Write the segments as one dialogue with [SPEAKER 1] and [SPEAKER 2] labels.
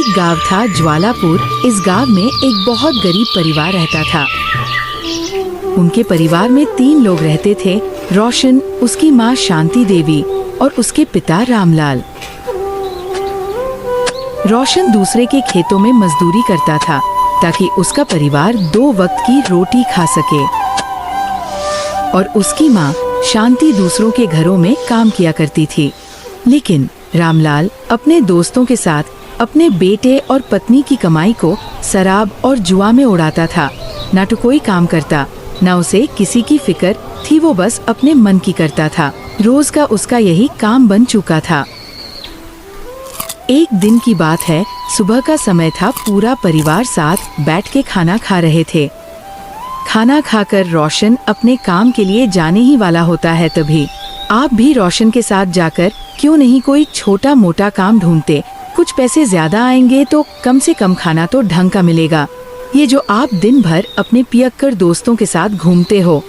[SPEAKER 1] एक गांव था ज्वालापुर। इस गांव में एक बहुत गरीब परिवार रहता था। उनके परिवार में 3 लोग रहते थे, रोशन, उसकी माँ शांति देवी और उसके पिता रामलाल। रोशन दूसरे के खेतों में मजदूरी करता था ताकि उसका परिवार 2 वक्त की रोटी खा सके, और उसकी माँ शांति दूसरों के घरों में काम किया करती थी। लेकिन रामलाल अपने दोस्तों के साथ अपने बेटे और पत्नी की कमाई को शराब और जुआ में उड़ाता था। न तो कोई काम करता, न उसे किसी की फिक्र थी, वो बस अपने मन की करता था। रोज का उसका यही काम बन चुका था। एक दिन की बात है, सुबह का समय था। पूरा परिवार साथ बैठ के खाना खा रहे थे। खाना खाकर रोशन अपने काम के लिए जाने ही वाला होता है। तभी आप भी रोशन के साथ जाकर क्यों नहीं कोई छोटा मोटा काम ढूंढते। कुछ पैसे ज्यादा आएंगे तो कम से कम खाना तो ढंग का मिलेगा। ये जो आप दिन भर अपने पियक्कर दोस्तों के साथ घूमते हो,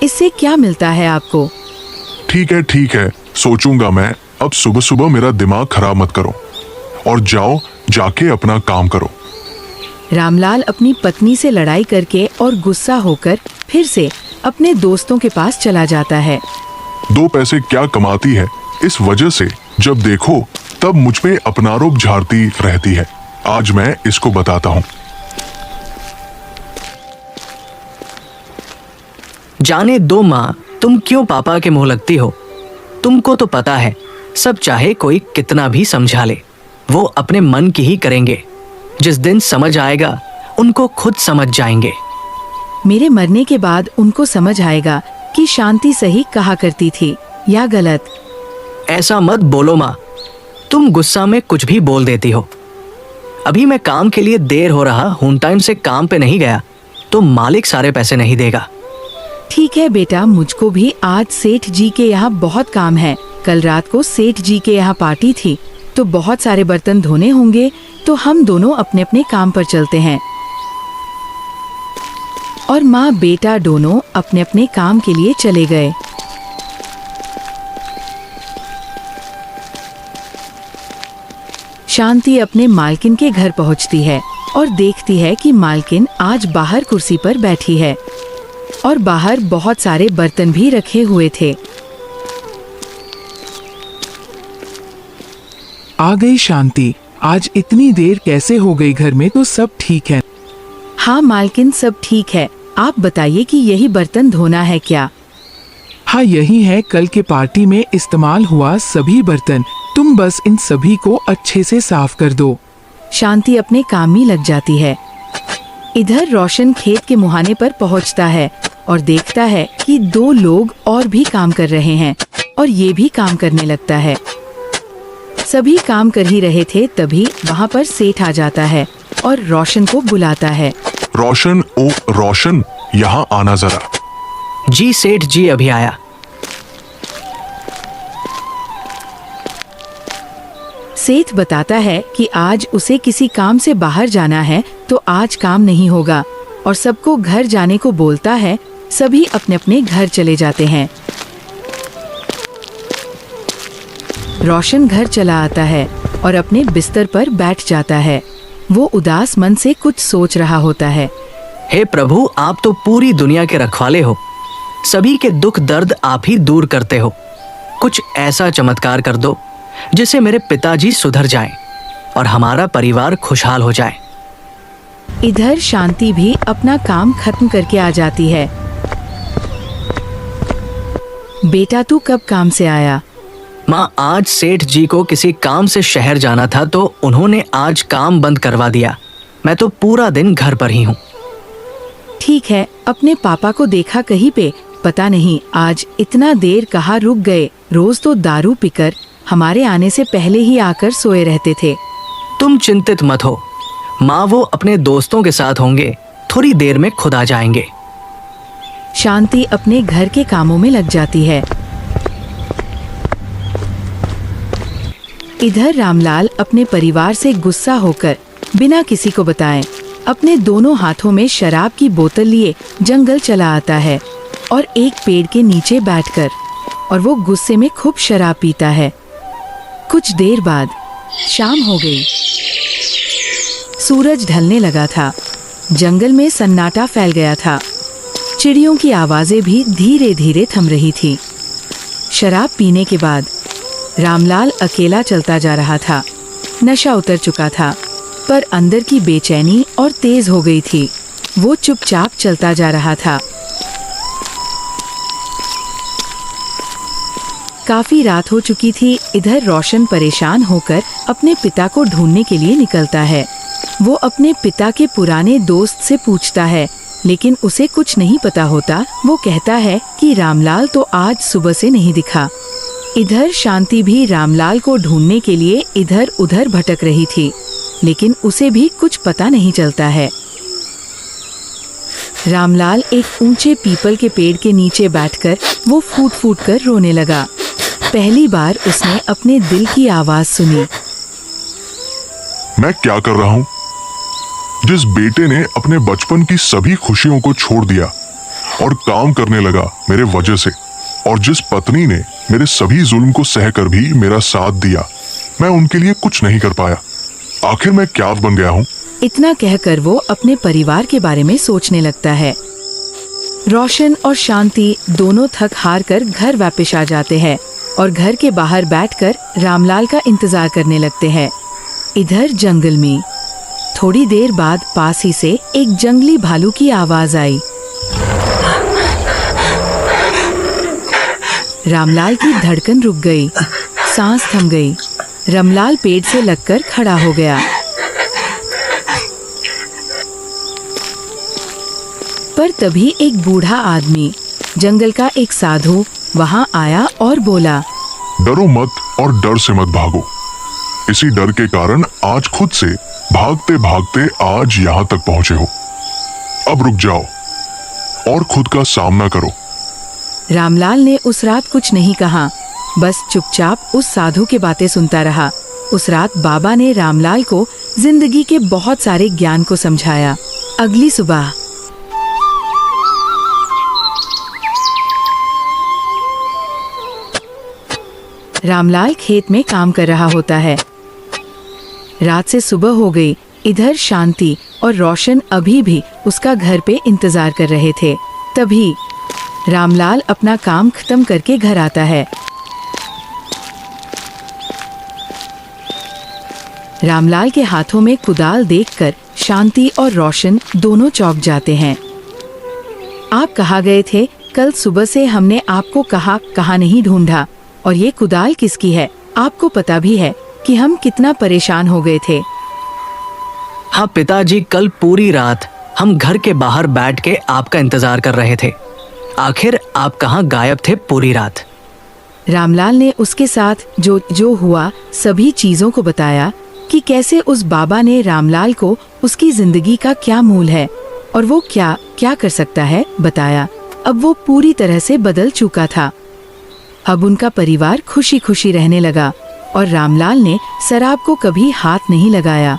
[SPEAKER 1] इससे क्या मिलता है आपको?
[SPEAKER 2] ठीक है, सोचूंगा मैं। अब सुबह सुबह मेरा दिमाग खराब मत करो और जाओ जाके अपना काम करो।
[SPEAKER 1] रामलाल अपनी पत्नी से लड़ाई करके और गुस्सा होकर फिर से अपने दोस्तों के पास चला जाता है।
[SPEAKER 2] 2 पैसे क्या कमाती है, इस वजह से जब देखो तब मुझ पे अपना आरोप झाड़ती रहती है। आज मैं इसको बताता हूँ।
[SPEAKER 3] जाने दो माँ, तुम क्यों पापा के मुंह लगती हो? तुमको तो पता है, सब चाहे कोई कितना भी समझा ले, वो अपने मन की ही करेंगे। जिस दिन समझ आएगा उनको खुद समझ जाएंगे।
[SPEAKER 1] मेरे मरने के बाद उनको समझ आएगा कि शांति सही कहा करती थी या गलत।
[SPEAKER 3] ऐसा मत बोलो माँ, तुम गुस्सा में कुछ भी बोल देती हो। अभी मैं काम के लिए देर हो रहा हूँ, टाइम से काम पे नहीं गया तो मालिक सारे पैसे नहीं देगा।
[SPEAKER 1] ठीक है बेटा, मुझको भी आज सेठ जी के यहाँ बहुत काम है। कल रात को सेठ जी के यहाँ पार्टी थी तो बहुत सारे बर्तन धोने होंगे, तो हम दोनों अपने अपने काम पर चलते हैं। और माँ बेटा दोनों अपने अपने काम के लिए चले गए। शांति अपने मालकिन के घर पहुंचती है और देखती है कि मालकिन आज बाहर कुर्सी पर बैठी है और बाहर बहुत सारे बर्तन भी रखे हुए थे।
[SPEAKER 4] आ गई शांति, आज इतनी देर कैसे हो गई? घर में तो सब ठीक है?
[SPEAKER 1] हाँ मालकिन, सब ठीक है। आप बताइए कि यही बर्तन धोना है क्या?
[SPEAKER 4] हाँ यही है, कल के पार्टी में इस्तेमाल हुआ सभी बर्तन। तुम बस इन सभी को अच्छे से साफ कर दो।
[SPEAKER 1] शांति अपने काम में लग जाती है। इधर रोशन खेत के मुहाने पर पहुंचता है और देखता है कि 2 लोग और भी काम कर रहे हैं और ये भी काम करने लगता है। सभी काम कर ही रहे थे, तभी वहाँ पर सेठ आ जाता है और रोशन को बुलाता है।
[SPEAKER 2] रोशन, ओ रोशन, यहाँ आना जरा।
[SPEAKER 3] जी सेठ जी, अभी आया।
[SPEAKER 1] सेठ बताता है कि आज उसे किसी काम से बाहर जाना है तो आज काम नहीं होगा और सबको घर जाने को बोलता है। सभी अपने अपने घर चले जाते हैं। रोशन घर चला आता है और अपने बिस्तर पर बैठ जाता है। वो उदास मन से कुछ सोच रहा होता है।
[SPEAKER 3] हे प्रभु, आप तो पूरी दुनिया के रखवाले हो। सभी के दुख दर्द आप ही दूर करते हो। कुछ ऐसा चमत्कार कर दो जिससे मेरे पिताजी सुधर जाएं और हमारा परिवार खुशहाल हो जाए।
[SPEAKER 1] इधर शांति भी अपना काम खत्म करके आ जाती है। बेटा, तू कब काम से आया?
[SPEAKER 3] माँ, आज सेठ जी को किसी काम से शहर जाना था तो उन्होंने आज काम बंद करवा दिया। मैं तो पूरा दिन घर पर ही हूँ।
[SPEAKER 1] ठीक है, अपने पापा को देखा कहीं पे? पता नहीं आज इतना देर कहाँ रुक गए। रोज तो दारू पीकर हमारे आने से पहले ही आकर सोए रहते थे।
[SPEAKER 3] तुम चिंतित मत हो माँ, वो अपने दोस्तों के साथ होंगे, थोड़ी देर में खुद आ जाएंगे।
[SPEAKER 1] शांति अपने घर के कामों में लग जाती है। इधर रामलाल अपने परिवार से गुस्सा होकर बिना किसी को बताए अपने दोनों हाथों में शराब की बोतल लिए जंगल चला आता है और एक पेड़ के नीचे बैठकर और वो गुस्से में खूब शराब पीता है। कुछ देर बाद शाम हो गई। सूरज ढलने लगा था। जंगल में सन्नाटा फैल गया था। चिड़ियों की आवाजें भी धीरे धीरे थम रही थी। शराब पीने के बाद रामलाल अकेला चलता जा रहा था। नशा उतर चुका था, पर अंदर की बेचैनी और तेज हो गई थी। वो चुपचाप चलता जा रहा था। काफी रात हो चुकी थी। इधर रोशन परेशान होकर अपने पिता को ढूंढने के लिए निकलता है। वो अपने पिता के पुराने दोस्त से पूछता है, लेकिन उसे कुछ नहीं पता होता। वो कहता है कि रामलाल तो आज सुबह से नहीं दिखा। इधर शांति भी रामलाल को ढूंढने के लिए इधर उधर भटक रही थी, लेकिन उसे भी कुछ पता नहीं चलता है। रामलाल एक ऊंचे पीपल के पेड़ के नीचे बैठकर वो फूट फूट कर रोने लगा। पहली बार उसने अपने दिल की आवाज सुनी।
[SPEAKER 2] मैं क्या कर रहा हूँ? जिस बेटे ने अपने बचपन की सभी खुशियों को छोड़ दिया और काम करने लगा मेरे वजह से, और जिस पत्नी ने मेरे सभी जुल्म को सहकर भी मेरा साथ दिया, मैं उनके लिए कुछ नहीं कर पाया। आखिर मैं क्या बन गया हूँ?
[SPEAKER 1] इतना कहकर वो अपने परिवार के बारे में सोचने लगता है। रोशन और शांति दोनों थक हार कर घर वापस आ जाते हैं और घर के बाहर बैठकर रामलाल का इंतजार करने लगते हैं। इधर जंगल में थोड़ी देर बाद पास ही से एक जंगली भालू की आवाज आई। रामलाल की धड़कन रुक गई, सांस थम गई। रामलाल पेड़ से लगकर खड़ा हो गया। पर तभी एक बूढ़ा आदमी, जंगल का एक साधु, वहां आया और बोला,
[SPEAKER 2] डरो मत और डर से मत भागो। इसी डर के कारण आज खुद से भागते भागते आज यहाँ तक पहुँचे हो। अब रुक जाओ और खुद का सामना करो।
[SPEAKER 1] रामलाल ने उस रात कुछ नहीं कहा, बस चुपचाप उस साधु की बातें सुनता रहा। उस रात बाबा ने रामलाल को जिंदगी के बहुत सारे ज्ञान को समझाया। अगली सुबह रामलाल खेत में काम कर रहा होता है। रात से सुबह हो गई। इधर शांति और रोशन अभी भी उसका घर पे इंतजार कर रहे थे। तभी रामलाल अपना काम खत्म करके घर आता है। रामलाल के हाथों में कुदाल देखकर शांति और रोशन दोनों चौंक जाते हैं। आप कहाँ गए थे? कल सुबह से हमने आपको कहाँ नहीं ढूंढा। और ये कुदाल किसकी है? आपको पता भी है कि हम कितना परेशान हो गए थे।
[SPEAKER 3] हाँ पिताजी, कल पूरी रात हम घर के बाहर बैठ के आपका इंतजार कर रहे थे। आखिर आप कहाँ गायब थे पूरी रात?
[SPEAKER 1] रामलाल ने उसके साथ जो हुआ सभी चीजों को बताया कि कैसे उस बाबा ने रामलाल को उसकी जिंदगी का क्या मूल है और वो क्या क्या कर सकता है बताया। अब वो पूरी तरह से बदल चुका था। अब उनका परिवार खुशी खुशी रहने लगा और रामलाल ने शराब को कभी हाथ नहीं लगाया।